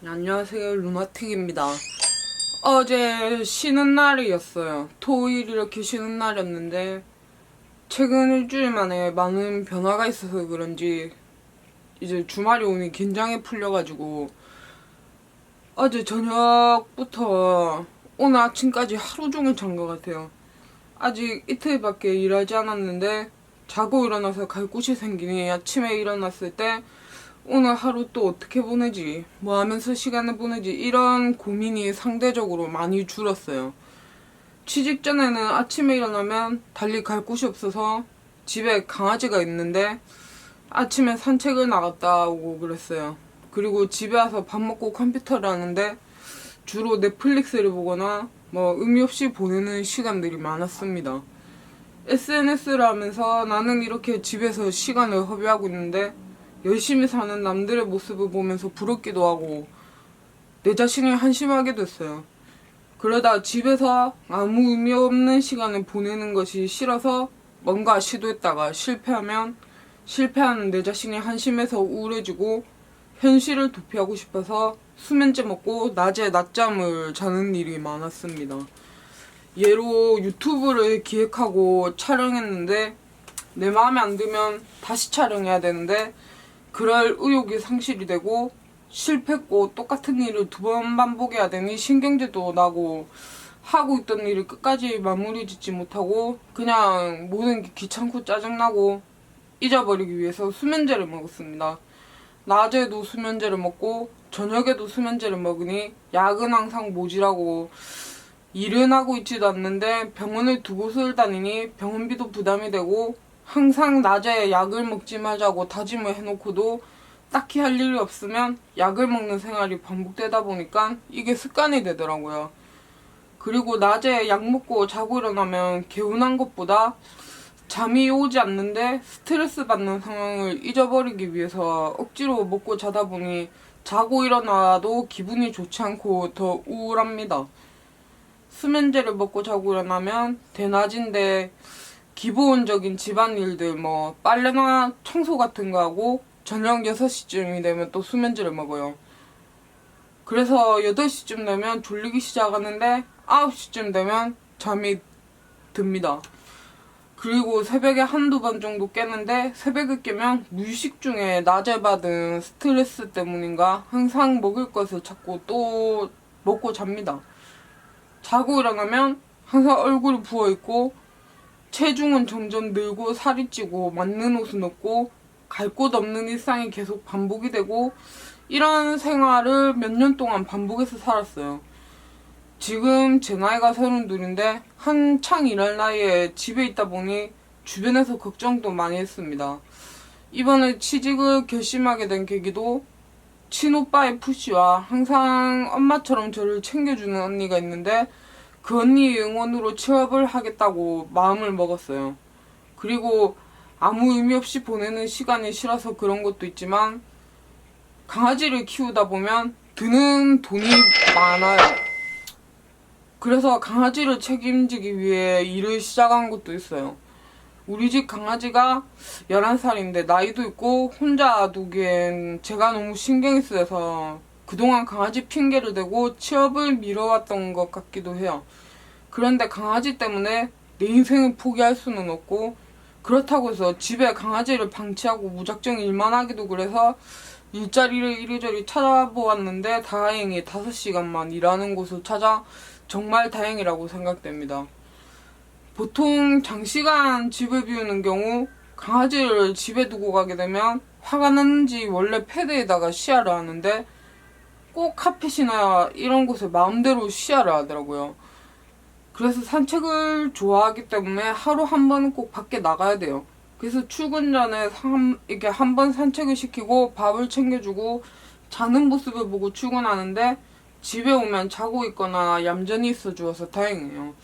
안녕하세요, 루나틱입니다. 어제 쉬는 날이었어요. 토요일 이렇게 쉬는 날이었는데 최근 일주일 만에 많은 변화가 있어서 그런지 이제 주말이 오니 긴장이 풀려가지고 어제 저녁부터 오늘 아침까지 하루 종일 잔 것 같아요. 아직 이틀밖에 일하지 않았는데 자고 일어나서 갈 곳이 생기니 아침에 일어났을 때 오늘 하루 또 어떻게 보내지? 뭐 하면서 시간을 보내지? 이런 고민이 상대적으로 많이 줄었어요. 취직 전에는 아침에 일어나면 달리 갈 곳이 없어서 집에 강아지가 있는데 아침에 산책을 나갔다 오고 그랬어요. 그리고 집에 와서 밥 먹고 컴퓨터를 하는데 주로 넷플릭스를 보거나 뭐 의미 없이 보내는 시간들이 많았습니다. SNS를 하면서 나는 이렇게 집에서 시간을 허비하고 있는데 열심히 사는 남들의 모습을 보면서 부럽기도 하고 내 자신이 한심하게 됐어요. 그러다 집에서 아무 의미 없는 시간을 보내는 것이 싫어서 뭔가 시도했다가 실패하면 실패하는 내 자신이 한심해서 우울해지고 현실을 도피하고 싶어서 수면제 먹고 낮에 낮잠을 자는 일이 많았습니다. 예로 유튜브를 기획하고 촬영했는데 내 마음에 안 들면 다시 촬영해야 되는데 그럴 의욕이 상실이 되고 실패했고 똑같은 일을 두 번 반복해야 되니 신경질도 나고 하고 있던 일을 끝까지 마무리 짓지 못하고 그냥 모든 게 귀찮고 짜증나고 잊어버리기 위해서 수면제를 먹었습니다. 낮에도 수면제를 먹고 저녁에도 수면제를 먹으니 약은 항상 모자라고 일은 하고 있지도 않는데 병원을 두 곳을 다니니 병원비도 부담이 되고 항상 낮에 약을 먹지 말자고 다짐을 해놓고도 딱히 할 일이 없으면 약을 먹는 생활이 반복되다 보니까 이게 습관이 되더라고요. 그리고 낮에 약 먹고 자고 일어나면 개운한 것보다 잠이 오지 않는데 스트레스 받는 상황을 잊어버리기 위해서 억지로 먹고 자다 보니 자고 일어나도 기분이 좋지 않고 더 우울합니다. 수면제를 먹고 자고 일어나면 대낮인데 기본적인 집안일들 뭐 빨래나 청소 같은 거 하고 저녁 6시쯤이 되면 또 수면제를 먹어요. 그래서 8시쯤 되면 졸리기 시작하는데 9시쯤 되면 잠이 듭니다. 그리고 새벽에 한두 번 정도 깨는데 새벽에 깨면 무의식 중에 낮에 받은 스트레스 때문인가 항상 먹을 것을 찾고 또 먹고 잡니다. 자고 일어나면 항상 얼굴이 부어있고 체중은 점점 늘고 살이 찌고 맞는 옷은 없고 갈 곳 없는 일상이 계속 반복이 되고 이런 생활을 몇 년 동안 반복해서 살았어요. 지금 제 나이가 32인데 한창 일할 나이에 집에 있다 보니 주변에서 걱정도 많이 했습니다. 이번에 취직을 결심하게 된 계기도 친오빠의 푸시와 항상 엄마처럼 저를 챙겨주는 언니가 있는데 그 언니의 응원으로 취업을 하겠다고 마음을 먹었어요. 그리고 아무 의미 없이 보내는 시간이 싫어서 그런 것도 있지만 강아지를 키우다 보면 드는 돈이 많아요. 그래서 강아지를 책임지기 위해 일을 시작한 것도 있어요. 우리 집 강아지가 11살인데 나이도 있고 혼자 두기엔 제가 너무 신경이 쓰여서 그동안 강아지 핑계를 대고 취업을 미뤄왔던 것 같기도 해요. 그런데 강아지 때문에 내 인생을 포기할 수는 없고 그렇다고 해서 집에 강아지를 방치하고 무작정 일만 하기도 그래서 일자리를 이리저리 찾아보았는데 다행히 5시간만 일하는 곳을 찾아 정말 다행이라고 생각됩니다. 보통 장시간 집을 비우는 경우 강아지를 집에 두고 가게 되면 화가 났는지 원래 패드에다가 시야를 하는데 꼭 카펫이나 이런 곳에 마음대로 시야를 하더라고요. 그래서 산책을 좋아하기 때문에 하루 한 번은 꼭 밖에 나가야 돼요. 그래서 출근 전에 이렇게 한 번 산책을 시키고 밥을 챙겨주고 자는 모습을 보고 출근하는데 집에 오면 자고 있거나 얌전히 있어 주어서 다행이에요.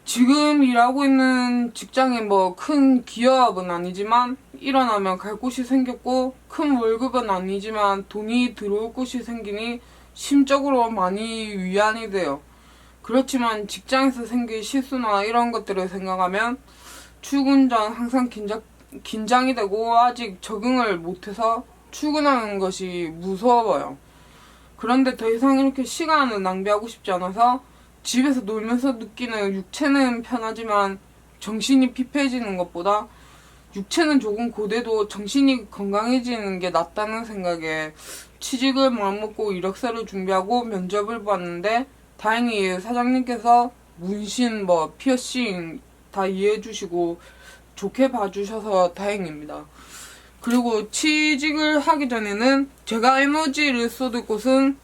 지금 일하고 있는 직장이 뭐 큰 기업은 아니지만 일어나면 갈 곳이 생겼고 큰 월급은 아니지만 돈이 들어올 곳이 생기니 심적으로 많이 위안이 돼요. 그렇지만 직장에서 생길 실수나 이런 것들을 생각하면 출근 전 항상 긴장이 되고 아직 적응을 못해서 출근하는 것이 무서워요. 그런데 더 이상 이렇게 시간을 낭비하고 싶지 않아서 집에서 놀면서 느끼는 육체는 편하지만 정신이 피폐해지는 것보다 육체는 조금 고돼도 정신이 건강해지는 게 낫다는 생각에 취직을 마음먹고 이력서를 준비하고 면접을 봤는데 다행히 사장님께서 문신, 피어싱 다 이해해주시고 좋게 봐주셔서 다행입니다. 그리고 취직을 하기 전에는 제가 에너지를 쏟을 곳은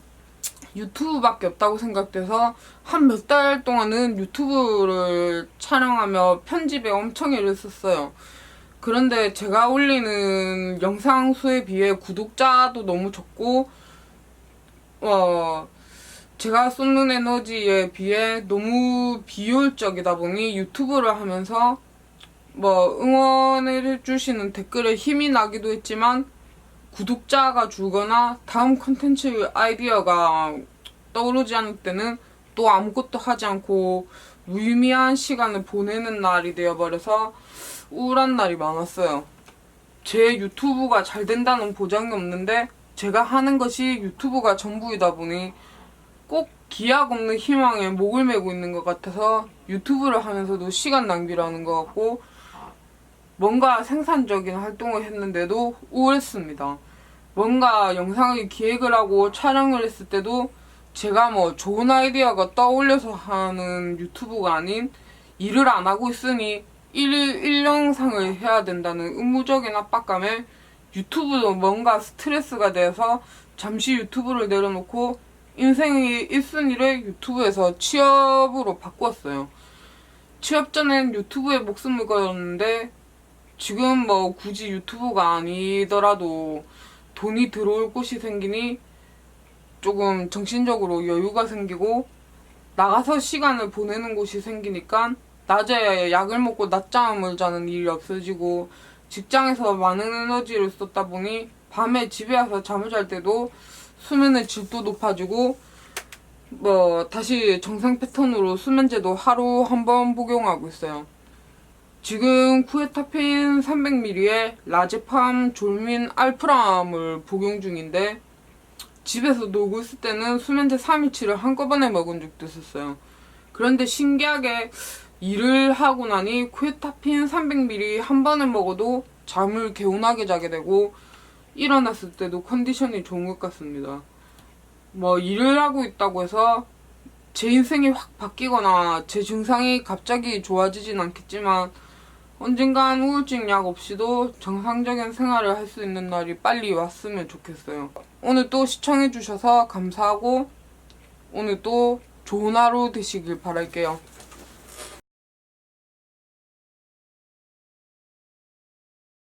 유튜브밖에 없다고 생각돼서 한 몇 달 동안은 유튜브를 촬영하며 편집에 엄청 애를 썼어요. 그런데 제가 올리는 영상 수에 비해 구독자도 너무 적고 제가 쏟는 에너지에 비해 너무 비효율적이다 보니 유튜브를 하면서 응원을 해주시는 댓글에 힘이 나기도 했지만 구독자가 줄거나 다음 컨텐츠 아이디어가 떠오르지 않을 때는 또 아무것도 하지 않고 무의미한 시간을 보내는 날이 되어버려서 우울한 날이 많았어요. 제 유튜브가 잘 된다는 보장이 없는데 제가 하는 것이 유튜브가 전부이다 보니 꼭 기약 없는 희망에 목을 메고 있는 것 같아서 유튜브를 하면서도 시간 낭비를 하는 것 같고 뭔가 생산적인 활동을 했는데도 우울했습니다. 뭔가 영상을 기획을 하고 촬영을 했을 때도 제가 좋은 아이디어가 떠올려서 하는 유튜브가 아닌 일을 안 하고 있으니 일 영상을 해야 된다는 의무적인 압박감에 유튜브도 뭔가 스트레스가 돼서 잠시 유튜브를 내려놓고 인생의 1순위를 유튜브에서 취업으로 바꾸었어요. 취업 전엔 유튜브에 목숨을 걸었는데 지금 굳이 유튜브가 아니더라도 돈이 들어올 곳이 생기니 조금 정신적으로 여유가 생기고 나가서 시간을 보내는 곳이 생기니까 낮에 약을 먹고 낮잠을 자는 일이 없어지고 직장에서 많은 에너지를 썼다 보니 밤에 집에 와서 잠을 잘 때도 수면의 질도 높아지고 다시 정상 패턴으로 수면제도 하루 한 번 복용하고 있어요. 지금 쿠에타페인 300ml에 라제팜, 졸민, 알프람을 복용 중인데 집에서 놀고 있을 때는 수면제 3일치를 한꺼번에 먹은 적도 있었어요. 그런데 신기하게 일을 하고 나니 쿠에타핀 300ml 한 번을 먹어도 잠을 개운하게 자게 되고 일어났을 때도 컨디션이 좋은 것 같습니다. 일을 하고 있다고 해서 제 인생이 확 바뀌거나 제 증상이 갑자기 좋아지진 않겠지만 언젠간 우울증 약 없이도 정상적인 생활을 할 수 있는 날이 빨리 왔으면 좋겠어요. 오늘 또 시청해주셔서 감사하고 오늘 또 좋은 하루 되시길 바랄게요.